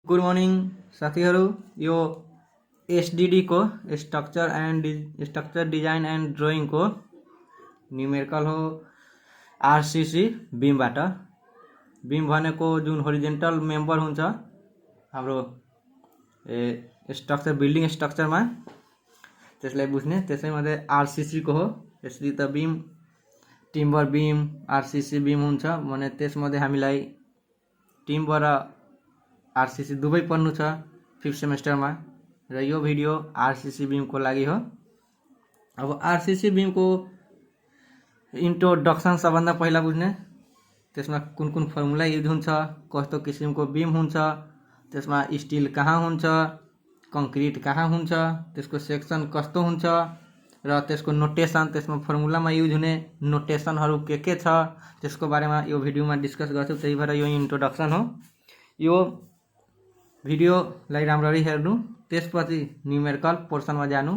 Good morning साथीहरू। यो SDD को स्ट्रक्चर डिजाइन एंड ड्राइंग को न्यूमेरिकल हो आरसीसी बीमबाट। बीम भनेको जुन होरिजेंटल मेम्बर हुन्छ हाम्रो स्ट्रक्चर बिल्डिङ स्ट्रक्चरमा त्यसलाई बुझ्ने, त्यसैमध्ये आरसीसी को हो। यसरी त beam timber beam RCC beam हुन्छ भने त्यसमध्ये हामीलाई टिम्बर र आरसीसी दुवै पढ्नु छ 5th सेमेस्टरमा र यो भिडियो आरसीसी बीम को लागि हो। अब आरसीसी बीम को इंट्रोडक्सन सबभन्दा पहिला बुझ्ने, त्यसमा कुन कुन फर्मुला युज हुन्छ, कस्तो किसिमको बीम हुन्छ, त्यसमा स्टील कहाँ हुन्छ, कंक्रीट कहाँ हुन्छ, त्यसको सेक्सन कस्तो हुन्छ र त्यसको नोटेसन, त्यसमा फर्मुलामा युज हुने नोटेसनहरू के छ त्यसको बारेमा यो भिडियोमा डिस्कस गर्छु। त्यही भएर यो इन्ट्रोडक्सन हो। यो भिडियोलाई राम्ररी हेर्नु, त्यसपछि न्यूमेरिकल पोर्सनमा जानु,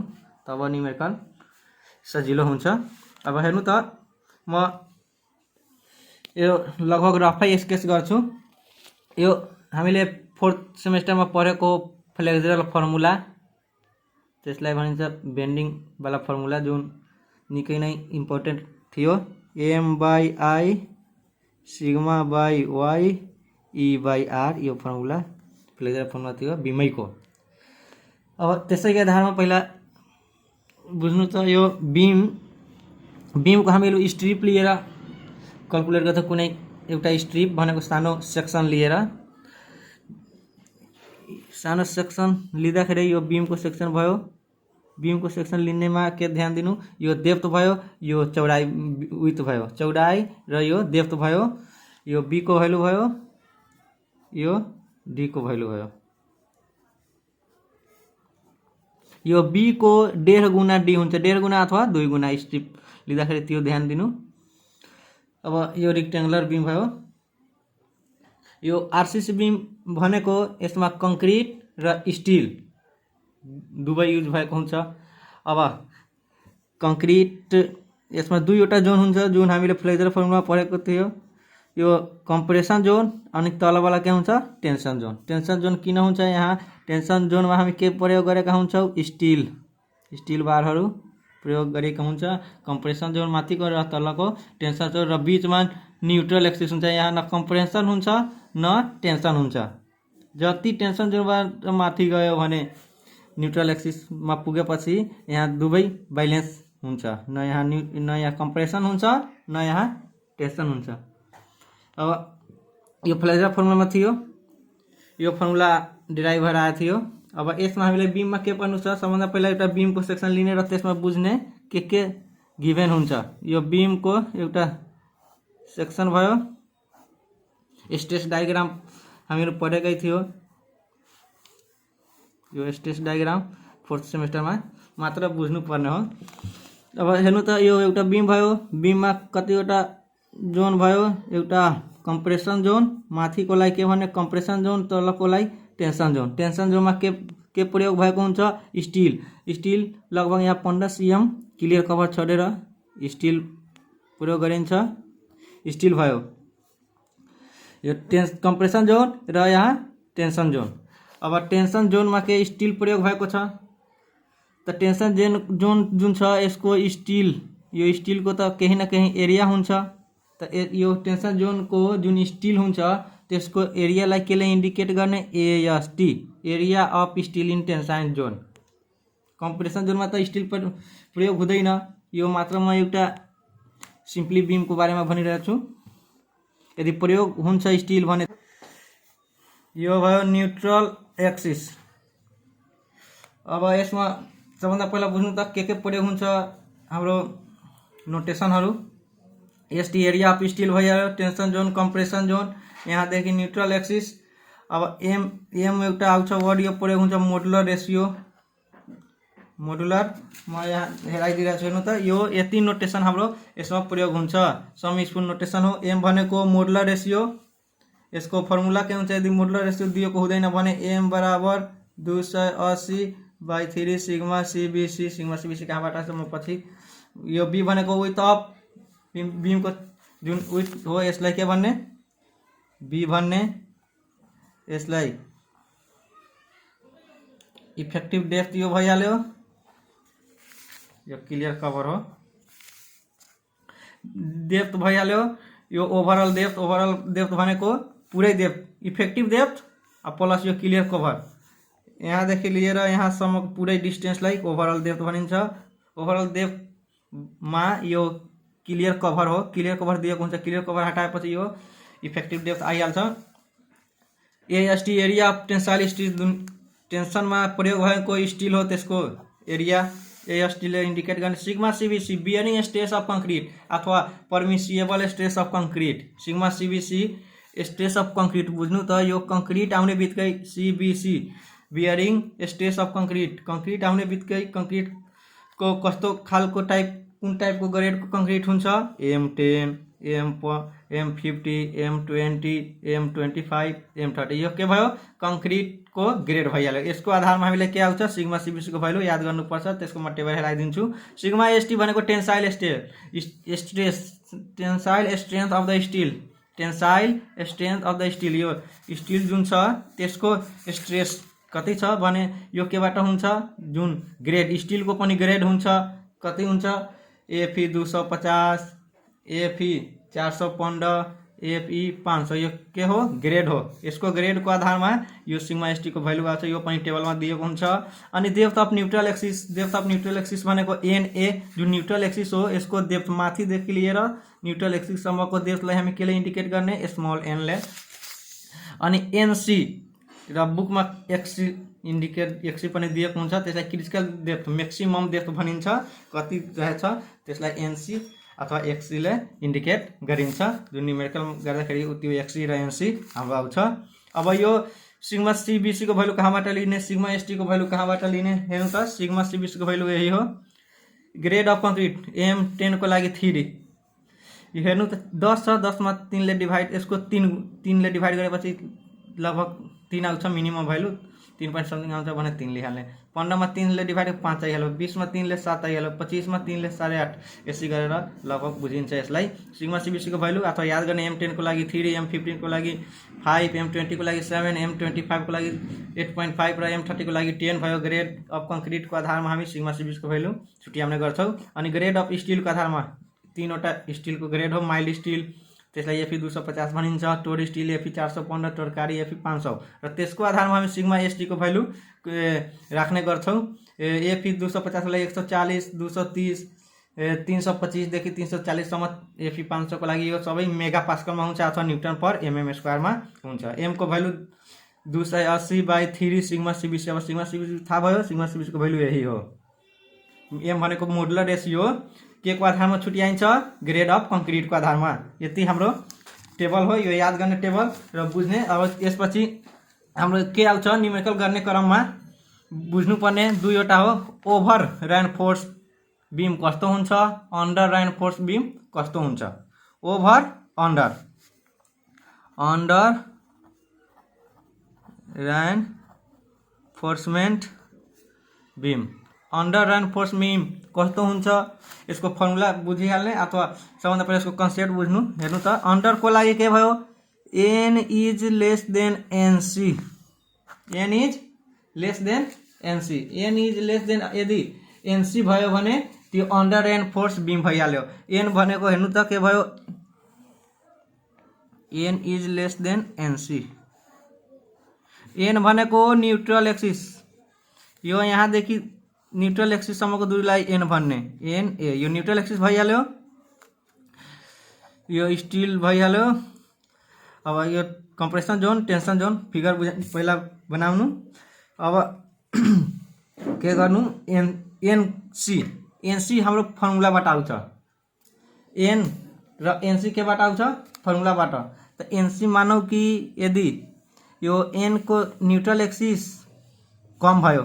तब न्यूमेरिकल सजिलो हुन्छ। अब हेर्नु त, म यो लगभग रफै स्केच गर्छु। यो हामीले 4th सेमेस्टरमा पढेको फ्लेक्सुरल फर्मुला, त्यसलाई भनिन्छ बेन्डिङ वाला फर्मुला, जुन निकै नै इम्पोर्टेन्ट थियो। M/I σ/y E/r यो फर्मुला फ्लेक्सुरल फर्मुला थियो बीमैको। अब त्यसैको आधारमा पहिला बुझ्नु त यो बीमको हामीले स्ट्रिप लिएर क्याल्कुलेट गर्छ। कुनै एउटा स्ट्रिप भनेको सानो सेक्सन लिएर, सानो सेक्सन लिँदाखेरि यो बीमको सेक्सन भयो। बीमको सेक्सन लिनेमा के ध्यान दिनु, यो डेप्थ भयो, यो चौडाई विड्थ भयो, चौडाई र यो डेप्थ भयो, यो बी को भ्यालु भयो, यो डी को भ्यालु भयो। यो बी को 1.5 गुना डी हुन्छ, 1.5 गुना अथवा 2 गुना स्ट्रिप लिँदाखेरि त्यो ध्यान दिनु। अब यो रेक्टेंगुलर बीम भयो। यो आरसीसी बीम भनेको यसमा कंक्रीट र स्टील दुवै युज भएको हुन्छ। अब कंक्रीट यसमा दुईवटा जोन हुन्छ, जुन हामीले फ्लेक्सुरल फर्मुलामा पढेको थियो। यो कंप्रेसन जोन अनि तलवाला के हुन्छ, टेंशन जोन। टेंशन जोन किन हुन्छ, यहाँ टेंशन जोनमा हामी के प्रयोग गरेका हुन्छौँ, स्टील बारहरू प्रयोग गरेका हुन्छ। कंप्रेसन जोन माथिको र तलको टेंशन जोन र बीचमा न्यूट्रल एक्सिस हुन्छ। यहाँ न कंप्रेसन हुन्छ न टेंशन हुन्छ। जति टेंशन जोनबाट माथि गयो भने न्यूट्रल एक्सिसमा पुगेपछि यहाँ दुवै बैलेन्स हुन्छ, न यहाँ कंप्रेसन हुन्छ न यहाँ टेंशन हुन्छ। अब यो फ्लेक्सुरल फर्मुलामा थियो, यो फर्मुला डिराइभ भएर आएको थियो। अब यसमा हामीले बीममा के पढ्नु छ, सबभन्दा पहिला एउटा बीमको सेक्सन लिने र त्यसमा बुझ्ने के गिभेन हुन्छ। यो बीमको एउटा सेक्सन भयो। स्ट्रेस डायग्राम हामीहरू पढेकै थियो। यो स्ट्रेस डायग्राम 4th सेमेस्टरमा मात्र बुझ्नु पर्ने हो। अब हेर्नु त, यो एउटा बीम भयो। बीममा कतिवटा जोन भयो, एउटा कंप्रेसन जोन, माथिकोलाई के भन्ने compression John, तलकोलाई tension John. Tension जोनमा के प्रयोग भएको हुन्छ, स्टील लगभग यहाँ 15 cm क्लियर कभर छोडेर स्टील प्रयोग गरिन्छ। स्टील भयो यो कंप्रेसन जोन र यहाँ टेंशन जोन। अब टेंशन जोनमा के स्टील प्रयोग भएको छ, त टेंशन जोन जुन छ यसको स्टील, यो स्टील को त कहीं न कहीं एरिया हुन्छ। त यो टेंशन जोन को जुन स्टील हुन्छ त्यसको एरियालाई केले इन्डिकेट गर्ने, AST, area of steel in tension zone. Compression जोनमा त स्टील प्रयोग हुँदैन। यो मात्र म एउटा सिम्पली बीम को बारेमा भनिरहेको छु। यदि प्रयोग हुन्छ स्टील भने, यो भयो न्यूट्रल एक्सिस। अब यसमा सबभन्दा पहिला बुझ्नु त के प्रयोग हुन्छ, हाम्रो नोटेसनहरू। ST एरिया अफ स्टील भयो, टेंशन जोन, कंप्रेसन जोन, यहाँदेखि न्यूट्रल एक्सिस। अब एम एउटा आउँछ वर्ड, यो प्रयोग हुन्छ मोडुलर रेसियो। मोडुलर म यहाँ हेराइदिरहेको छु। हेर्नु त, यो यति नोटेसन हाम्रो यसमा प्रयोग हुन्छ। सम स्पुन नोटेसन हो। एम भनेको मोडुलर रेसियो, यसको फर्मुला के हुन्छ, यदि मोडुलर रेसियो दिएको हुँदैन भने M बराबर 280/3 सिग्मा CBC। सिग्मा CBC कहाँबाट आउँछ म पछि। यो बी भनेको विड्थ अफ बीमको जुन विड्थ हो, यसलाई के भन्ने, बी भन्ने। यसलाई इफेक्टिव डेप्थ यो भइहाल्यो, यो क्लियर कभर हो। डेप्थ भइहाल्यो, यो ओभरअल डेप्थ भनेको पुरै डेप्थ इफेक्टिभ डेप्थ प्लस यो क्लियर कभर, यहाँदेखि लिएर यहाँसम्मको पुरै डिस्टेन्सलाई ओभरअल डेप्थ भनिन्छ। ओभरअल डेप्थमा यो क्लियर कभर हो, क्लियर कभर दिएको हुन्छ, क्लियर कभर हटाएपछि यो इफेक्टिभ डेप्थ आइहाल्छ। AST area of tensile steel, टेन्सनमा प्रयोग भएको स्टिल हो त्यसको एरिया एएसटीले इन्डिकेट गर्ने। Sigma CBC bearing stress of concrete अथवा permissible stress of concrete. Sigma CBC stress of concrete बुझ्नु त, यो कङ्क्रिट आउने बित्तिकै CBC bearing stress of concrete, concrete आउने बित्तिकै कङ्क्रिटको कस्तो खालको टाइप, कुन टाइपको ग्रेडको कङ्क्रिट हुन्छ, M10, M50, M20, M25, M30, यो के भयो कङ्क्रिटको ग्रेड भइहाल्यो। यसको आधारमा हामीले के आउँछ सिग्मा सिबिसीको भ्यालु याद गर्नुपर्छ, त्यसको म टेबल हेराइदिन्छु। सिग्मा एसटी भनेको tensile stress, tensile strength of the still, tensile strength of the still, यो स्टिल जुन छ त्यसको स्ट्रेस कति छ भने यो केबाट हुन्छ, जुन ग्रेड स्टिलको पनि ग्रेड हुन्छ, कति हुन्छ एफई 250, एफई 415, एफई 500, यो के हो ग्रेड हो। यसको ग्रेडको आधारमा यो सिग्मा एसटीको भ्यालु आउँछ, यो पनि टेबलमा दिएको हुन्छ। अनि depth of neutral axis, depth of neutral axis भनेको एनए जुन न्युट्रल एक्सिस हो, यसको डेप्थ माथिदेखि लिएर न्युट्रल एक्सिससम्मको डेप्थलाई हामी केले इन्डिकेट गर्ने स्मल एनले। अनि एनसी र बुकमा एक्सी इन्डिकेट एक्सी पनि दिएको हुन्छ, त्यसलाई क्रिटिकल डेप्थ म्याक्सिमम डेप्थ भनिन्छ, कति रहेछ त्यसलाई एनसी अथवा एक्सीले इन्डिकेट गरिन्छ, जुन न्युमेरिकल गर्दाखेरि त्यो एक्सी र एनसी हाम्रो आउँछ। अब यो सिग्मा सिबिसीको भ्यालु कहाँबाट लिने, सिग्मा एसटीको भ्यालु कहाँबाट लिने, हेर्नु त सिग्मा सिबिसीको भ्यालु यही हो। ग्रेड अफ कङ्क्रिट M10 को लागि 3, यो हेर्नु त 10 छ, 10 मा 3 ले डिभाइड, यसको 3 ले डिभाइड गरेपछि लगभग 3 आउँछ मिनिमम भ्यालु, 3 point समथिङ आउँछ भने 3 लेखिहाल्ने। 15 मा 3 ले डिभाइड 5 आइहाल्यो, 20 मा 3 ले 7 आइहाल्यो, 25 मा 3 ले 8.5, यसै गरेर लगभग बुझिन्छ यसलाई। सिग्मा सिबिसीको भ्यालु अथवा याद गर्ने M10 को लागि 3, M15 को लागि 5, M20 को लागि 7, M25 को लागि 8.5 र M30 को लागि 10 भयो। ग्रेड अफ कङ्क्रिटको आधारमा हामी सिग्मा सिबिसीको भ्यालु छुट्याउने गर्छौँ। अनि ग्रेड अफ स्टिलको आधारमा 3वटा स्टिलको ग्रेड हो, माइल्ड स्टिल त्यसलाई एफई 250 भनिन्छ, टोर स्टिल एफई 415, टोरकारी एफई 500, र त्यसको आधारमा हामी सिग्मा एसटीको भ्यालु राख्ने गर्छौँ। एफई 250 को लागि 140, 230, 325 देखि 340 सम्म, एफई 500 को लागि यो सबै मेगा पास्कलमा हुन्छ अथवा न्युटन पर एमएम स्क्वायरमा हुन्छ। एम को भ्यालु 280/3 सिग्मा सिबिसी। अब सिग्मा सिबिसी थाहा भयो, सिग्मा सिबिसीको भ्यालु यही हो। एम भनेको मोडुलर रेसियो हो, के को आधारमा छुट्याइन्छ ग्रेड अफ कङ्क्रिटको आधारमा। यति हाम्रो टेबल हो, यो याद गर्ने टेबल र बुझ्ने। अब यसपछि हाम्रो के आउँछ न्युमेरिकल गर्ने क्रममा बुझ्नुपर्ने 2वटा हो। ओभर रेनफोर्स बीम कस्तो हुन्छ, अन्डर रेनफोर्स बीम कस्तो हुन्छ। Over under reinforcement beam, under reinforce beam कस्तो हुन्छ, यसको फर्मुला बुझिहाल्ने अथवा सबभन्दा पहिला यसको कन्सेप्ट बुझ्नु। हेर्नु त अन्डर को लागि के भयो, n is less than NC, n is less than NC, n is less then यदि एनसी भयो भने त्यो अन्डर रेनफोर्स बीम भइहाल्यो। n भनेको हेर्नु त के भयो, n is less than NC, n भनेको न्युट्रल एक्सिस, यो यहाँदेखि न्युट्रल एक्सिससम्मको दूरीलाई n भन्ने, n ए यो न्युट्रल एक्सिस भइहाल्यो, यो स्टिल भइहाल्यो। अब यो compression John, tension John figure पहिला बनाउनु। अब के गर्नु, एनसी हाम्रो फर्मुलाबाट आउँछ, एन र एनसी केबाट आउँछ फर्मुलाबाट। त एनसी मानौ कि यदि यो एन को न्युट्रल एक्सिस कम भयो,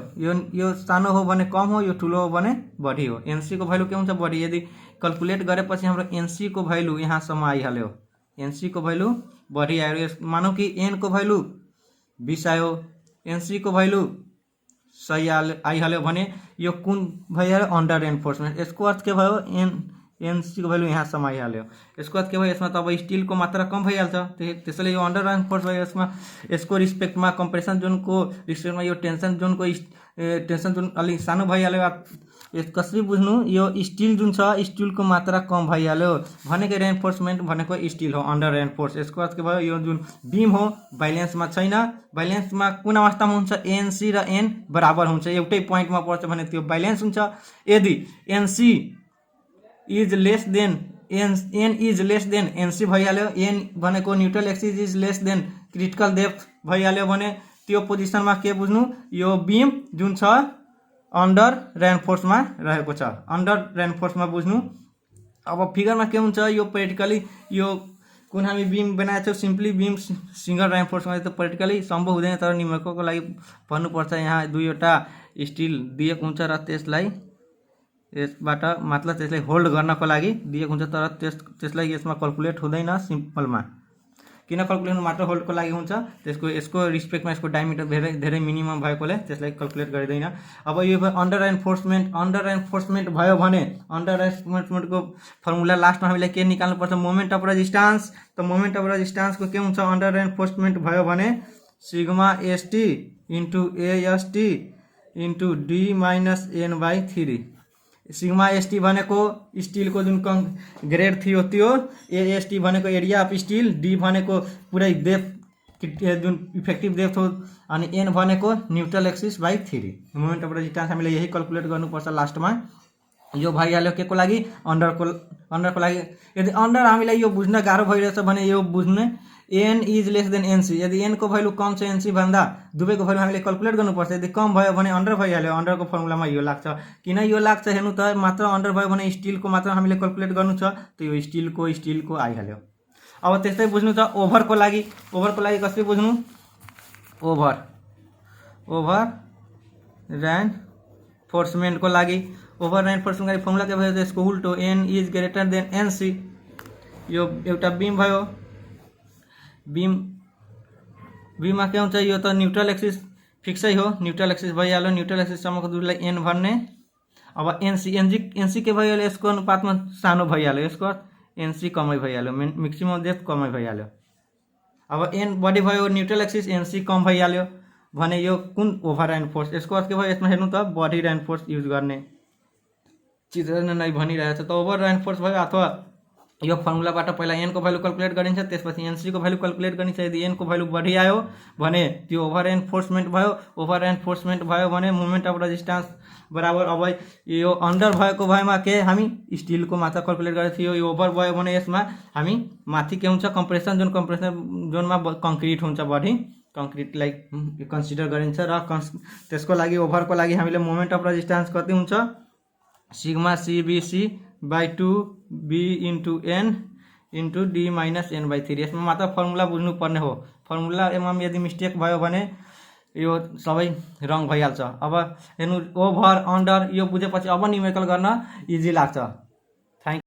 यो सानो हो भने कम हो, यो ठुलो हो भने बढी हो। एनसी को भ्यालु के हुन्छ बढी। यदि क्यालकुलेट गरेपछि हाम्रो एनसी को भ्यालु यहाँसम्म आइहाल्यो, एनसी को भ्यालु बढी आयो। मानौ कि एन को भ्यालु 20 आयो, एनसी को भ्यालु 100 आइहाल्यो भने यो कुन भइहाल्यो अन्डर रेनफोर्समेन्ट। यसको अर्थ के भयो, एनसी को भ्यालु यहाँसम्म आइहाल्यो। यसको अर्थ के भयो, यसमा त अब स्टिलको मात्रा कम भइहाल्छ, त्यसैले यो अन्डर रेनफोर्स भयो। यसमा यसको रिस्पेक्टमा कम्प्रेसन जोनको रिस्पेक्टमा यो टेन्सन जोन अलिक सानो भइहाल्यो। कसरी बुझ्नु, यो स्टिल जुन छ स्टिलको मात्रा कम भइहाल्यो भनेको रेनफोर्समेन्ट भनेको स्टिल हो अन्डर रेनफोर्स। यसको अर्थ के भयो, यो जुन बिम हो बैलेन्समा छैन, बैलेन्समा कुन अवस्थामा हुन्छ, एनसी र एन बराबर हुन्छ, एउटै पोइन्टमा पर्छ भने त्यो बैलेन्स हुन्छ। यदि NC is less than N is less than NC भइहाल्यो, एन भनेको neutral axis is less than critical depth भइहाल्यो भने त्यो पोजिसनमा के बुझ्नु, यो बिम जुन छ अन्डर रेनफोर्समा रहेको छ, अन्डर रेनफोर्समा बुझ्नु। अब फिगरमा के हुन्छ, यो प्र्याक्टिकली यो कुन हामी बिम बनाएको छौँ सिम्पली बिम सिंगल रेनफोर्समा त प्र्याक्टिकली सम्भव हुँदैन, तर न्युमेरिकलको लागि भन्नुपर्छ। यहाँ दुईवटा स्टिल दिएको हुन्छ र त्यसलाई यसबाट मतलब त्यसलाई होल्ड गर्नको लागि दिएको हुन्छ, तर त्यसलाई यसमा क्याल्कुलेट हुँदैन सिम्पलमा। किन क्याल्कुलेट मात्र होल्डको लागि हुन्छ, यसको रिस्पेक्टमा यसको डायमिटर धेरै मिनिमम भएकोले त्यसलाई क्याल्कुलेट गरिँदैन। अब यो अन्डर रेनफोर्समेन्ट भयो भने अन्डर रेनफोर्समेन्टको फर्मुला लास्टमा हामीलाई के निकाल्नुपर्छ, मोमेन्ट अफ रेजिस्टेन्स। त मोमेन्ट अफ रेजिस्टेन्सको के हुन्छ, अन्डर रेनफोर्समेन्ट भयो भने sigma ST into AST into D minus एन/3। सिग्मा एसटी भनेको स्टिलको जुन ग्रेड थियो त्यो, एएसटी भनेको एरिया अफ स्टिल, डी भनेको पुरै डेप्थ जुन इफेक्टिभ डेप्थ हो, अनि एन भनेको न्युट्रल एक्सिस/3। मोमेन्ट अफ रेजिस्टेन्स हामीले यही क्याल्कुलेट गर्नुपर्छ लास्टमा। यो भइहाल्यो के को लागि, अन्डरको लागि। यदि अन्डर हामीलाई यो बुझ्न गाह्रो भइरहेछ भने यो बुझ्ने N is less than NC, यदि एन को भ्यालु कम छ एनसी भन्दा दुवैको भ्यालु हामीले क्याल्कुलेट गर्नुपर्छ। यदि कम भयो भने अन्डर भइहाल्यो, अन्डरको फर्मुलामा यो लाग्छ। किन यो लाग्छ हेर्नु त, मात्र अन्डर भयो भने स्टिलको मात्र हामीले क्याल्कुलेट गर्नु छ, त यो स्टिलको आइहाल्यो। अब त्यस्तै बुझ्नु छ ओभरको लागि कसरी बुझ्नु, ओभर रेनफोर्समेन्टको लागि फर्मुला के भयो, यसको उल्टो N is greater than NC. यो एउटा बिम भयो, बिममा के हुन्छ, यो त न्युट्रल एक्सिस फिक्सै हो, न्युट्रल एक्सिस भइहाल्यो, न्युट्रल एक्सिससम्मको दूरीलाई एन भन्ने। अब एनसी के भइहाल्यो, यसको अनुपातमा सानो भइहाल्यो, यसको एनसी कमै भइहाल्यो, म्याक्सिमम डेप्थ कमै भइहाल्यो। अब एन बढी भयो, न्युट्रल एक्सिस एनसी कम भइहाल्यो भने यो कुन ओभर रेनफोर्स। यसको अर्थ के भयो, यसमा हेर्नु त बढी रेनफोर्स युज गर्ने चित्र नै भनिरहेछ, त ओभर रेनफोर्स भयो। अथवा यो फर्मुलाबाट पहिला एन को भ्यालु क्याल्कुलेट गरिन्छ, त्यसपछि एनसी को भ्यालु क्याल्कुलेट गरिन्छ। यदि एन को भ्यालु बढी आयो भने त्यो ओभर रेनफोर्समेन्ट भयो। ओभर रेनफोर्समेन्ट भयो भने मोमेन्ट अफ रेजिस्टेन्स बराबर, अब यो अन्डर भएको भएमा के हामी स्टिलको मात्रा क्याल्कुलेट गरेको थियो, यो ओभर भयो भने यसमा हामी माथि के हुन्छ, कम्प्रेसन जोनमा कङ्क्रिट हुन्छ, बढी कङ्क्रिटलाई कन्सिडर गरिन्छ। र त्यसको लागि ओभरको लागि हामीले मोमेन्ट अफ रेजिस्टेन्स कति हुन्छ, sigma CBC/2 B into N into D minus एन/3। यसमा मात्र फर्मुला बुझ्नुपर्ने हो, फर्मुलामा यदि मिस्टेक भयो भने यो सबै रङ भइहाल्छ। अब हेर्नु ओभर अन्डर यो बुझेपछि अब न्युमेरिकल गर्न इजी लाग्छ।